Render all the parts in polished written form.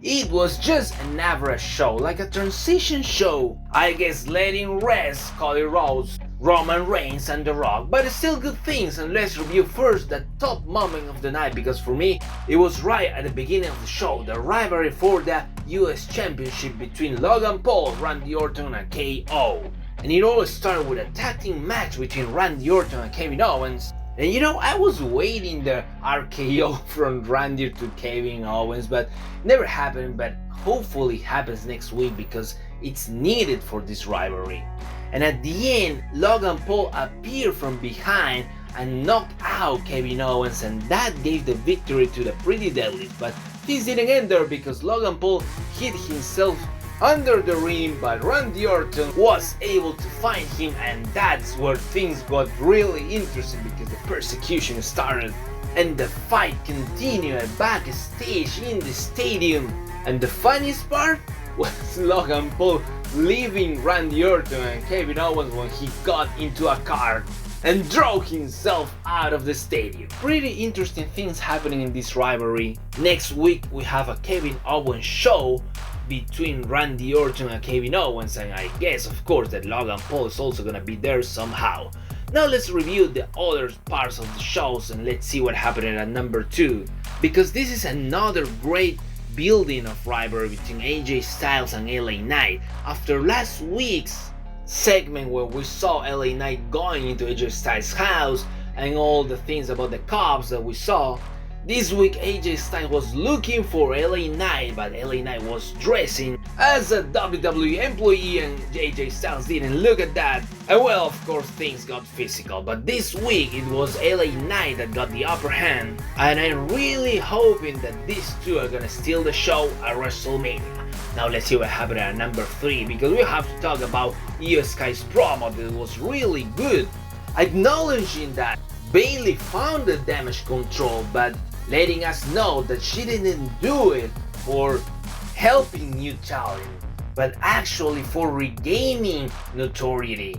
It was just an average show, like a transition show. I guess letting rest Cody Rhodes, Roman Reigns and The Rock, but it's still good things. And let's review first the top moment of the night, because for me it was right at the beginning of the show, the rivalry for the US Championship between Logan Paul, Randy Orton and KO. And it all started with a tag team match between Randy Orton and Kevin Owens. And you know, I was waiting the RKO from Randy to Kevin Owens, but never happened. But hopefully it happens next week because it's needed for this rivalry. And at the end, Logan Paul appeared from behind and knocked out Kevin Owens, and that gave the victory to the Pretty Deadlies. But this didn't end there, because Logan Paul hit himself under the ring, but Randy Orton was able to find him, and that's where things got really interesting, because the persecution started and the fight continued backstage in the stadium. And the funniest part was Logan Paul leaving Randy Orton and Kevin Owens when he got into a car and drove himself out of the stadium. Pretty interesting things happening in this rivalry. Next week we have a Kevin Owens show between Randy Orton and Kevin Owens, and I guess of course that Logan Paul is also gonna be there somehow. Now let's review the other parts of the shows, and let's see what happened at number 2, because this is another great building of rivalry between AJ Styles and LA Knight. After last week's segment where we saw LA Knight going into AJ Styles' house and all the things about the cops that we saw, this week AJ Styles was looking for LA Knight, but LA Knight was dressing as a WWE employee and AJ Styles didn't look at that. And well, of course things got physical, but this week it was LA Knight that got the upper hand, and I'm really hoping that these two are gonna steal the show at WrestleMania. Now let's see what happened at number 3, because we have to talk about Iyo Sky's promo that was really good, acknowledging that Bayley found the damage control, but letting us know that she didn't do it for helping new talent, but actually for regaining notoriety,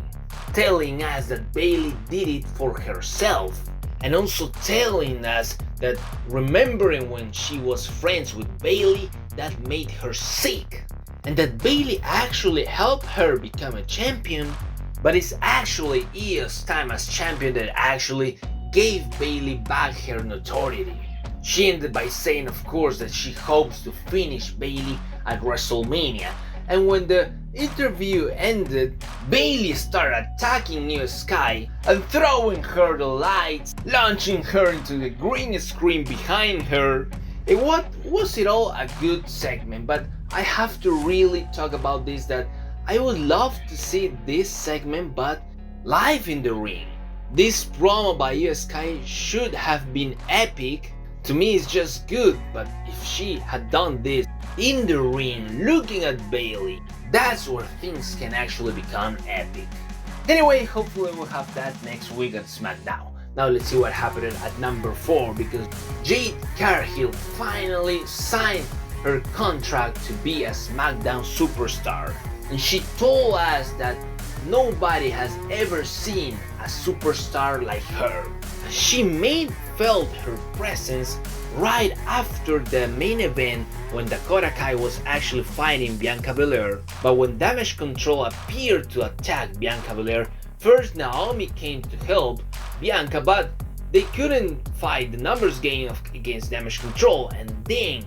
telling us that Bayley did it for herself, and also telling us that remembering when she was friends with Bayley, that made her sick, and that Bayley actually helped her become a champion, but it's actually Iyo's time as champion that actually gave Bayley back her notoriety. She ended by saying, of course, that she hopes to finish Bayley at WrestleMania, and when the interview ended, Bayley started attacking Iyo Sky and throwing her the lights, launching her into the green screen behind her. And what was it all a good segment, but I have to really talk about this, that I would love to see this segment but live in the ring. This promo by Iyo Sky should have been epic. To me it's just good, but if she had done this in the ring looking at Bayley, that's where things can actually become epic. Anyway, hopefully we'll have that next week at Smackdown. Now let's see what happened at number 4, because Jade Cargill finally signed her contract to be a Smackdown superstar, and she told us that nobody has ever seen a superstar like her. She made felt her presence right after the main event when Dakota Kai was actually fighting Bianca Belair, but when Damage Control appeared to attack Bianca Belair, first Naomi came to help Bianca, but they couldn't fight the numbers game against Damage Control, and then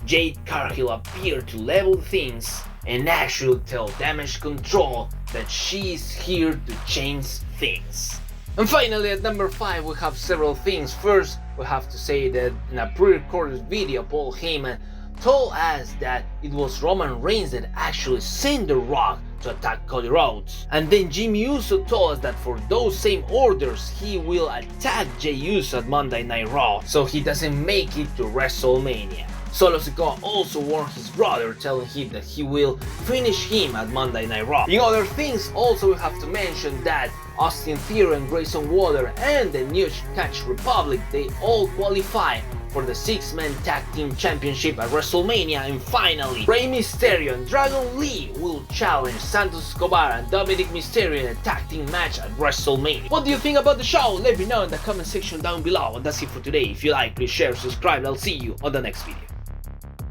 Jade Cargill appeared to level things and actually tell Damage Control that she's here to change things. And finally at number 5 we have several things. First, we have to say that in a pre-recorded video, Paul Heyman told us that it was Roman Reigns that actually sent The Rock to attack Cody Rhodes. And then Jimmy Uso told us that for those same orders he will attack Jey Uso at Monday Night Raw, so he doesn't make it to WrestleMania. Solo Sikoa also warned his brother, telling him that he will finish him at Monday Night Raw. In other things, also we have to mention that Austin Theory and Grayson Waller and the New Catch Republic, they all qualify for the 6-man tag team championship at WrestleMania. And finally, Rey Mysterio and Dragon Lee will challenge Santos Escobar and Dominic Mysterio in a tag team match at WrestleMania. What do you think about the show? Let me know in the comment section down below. And that's it for today. If you like, please share, subscribe, and I'll see you on the next video.